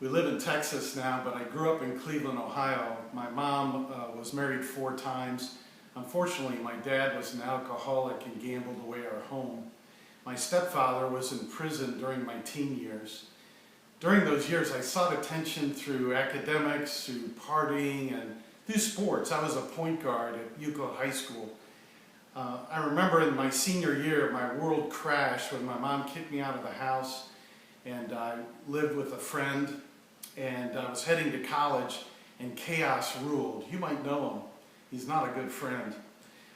We live in Texas now, but I grew up in Cleveland, Ohio. My mom was married 4 times. Unfortunately, my dad was an alcoholic and gambled away our home. My stepfather was in prison during my teen years. During those years, I sought attention through academics, through partying, and through sports. I was a point guard at Euclid High School. I remember in my senior year, my world crashed when my mom kicked me out of the house, and I lived with a friend, and I was heading to college, and chaos ruled. You might know him. He's not a good friend.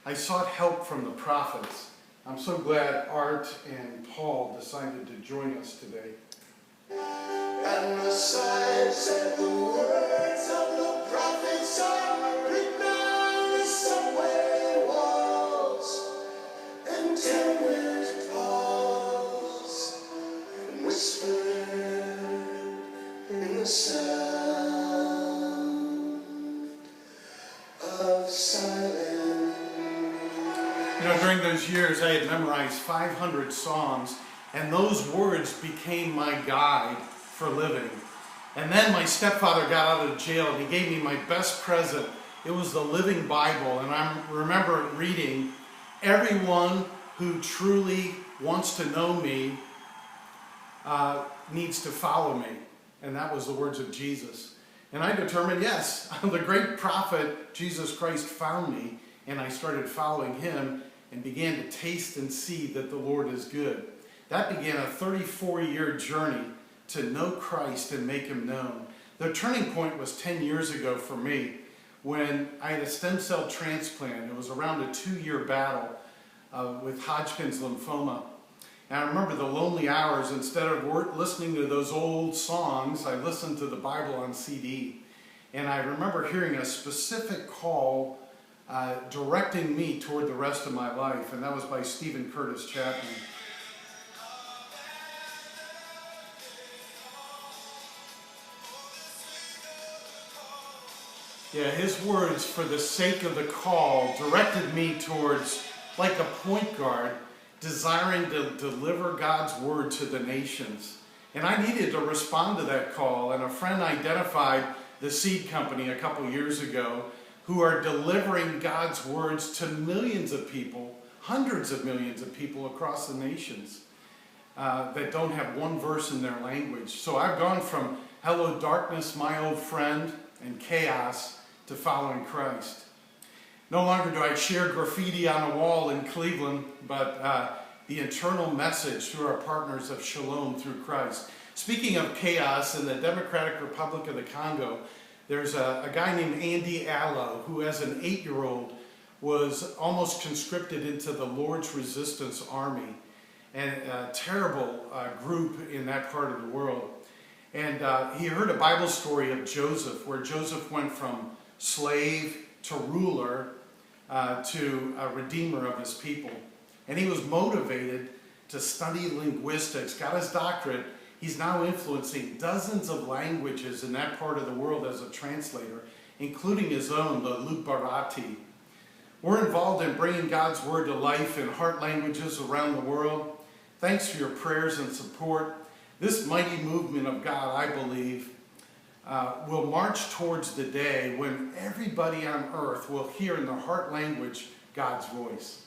I sought help from the prophets. I'm so glad Art and Paul decided to join us today. And the signs and the words of the prophets are written on the subway walls, and tempered pause and whispered in the sound of silence. During those years, I had memorized 500 songs, and those words became my guide for living. And then my stepfather got out of jail, and he gave me my best present. It was the Living Bible, and I remember reading, "Everyone who truly wants to know me needs to follow me." And that was the words of Jesus. And I determined, yes, the great prophet Jesus Christ found me, and I started following him and began to taste and see that the Lord is good. That began a 34-year journey to know Christ and make him known. The turning point was 10 years ago for me when I had a stem cell transplant. It was around a 2-year battle with Hodgkin's lymphoma. And I remember the lonely hours. Instead of listening to those old songs, I listened to the Bible on CD. And I remember hearing a specific call directing me toward the rest of my life, and that was by Stephen Curtis Chapman. Yeah, his words, "for the sake of the call," directed me towards, like a point guard, desiring to deliver God's word to the nations. And I needed to respond to that call, and a friend identified the Seed Company a couple years ago, who are delivering God's words to millions of people, hundreds of millions of people across the nations that don't have one verse in their language. So I've gone from "Hello Darkness, my old friend," and chaos to following Christ. No longer do I share graffiti on a wall in Cleveland, but the eternal message through our partners of Shalom through Christ. Speaking of chaos, in the Democratic Republic of the Congo, there's a guy named Andy Allo who, as an 8-year-old, was almost conscripted into the Lord's Resistance Army, and a terrible group in that part of the world. And he heard a Bible story of Joseph, where Joseph went from slave to ruler to a redeemer of his people. And he was motivated to study linguistics, got his doctorate. He's now influencing dozens of languages in that part of the world as a translator, including his own, the Lutbarati. We're involved in bringing God's word to life in heart languages around the world. Thanks for your prayers and support. This mighty movement of God, I believe, will march towards the day when everybody on earth will hear in their heart language God's voice.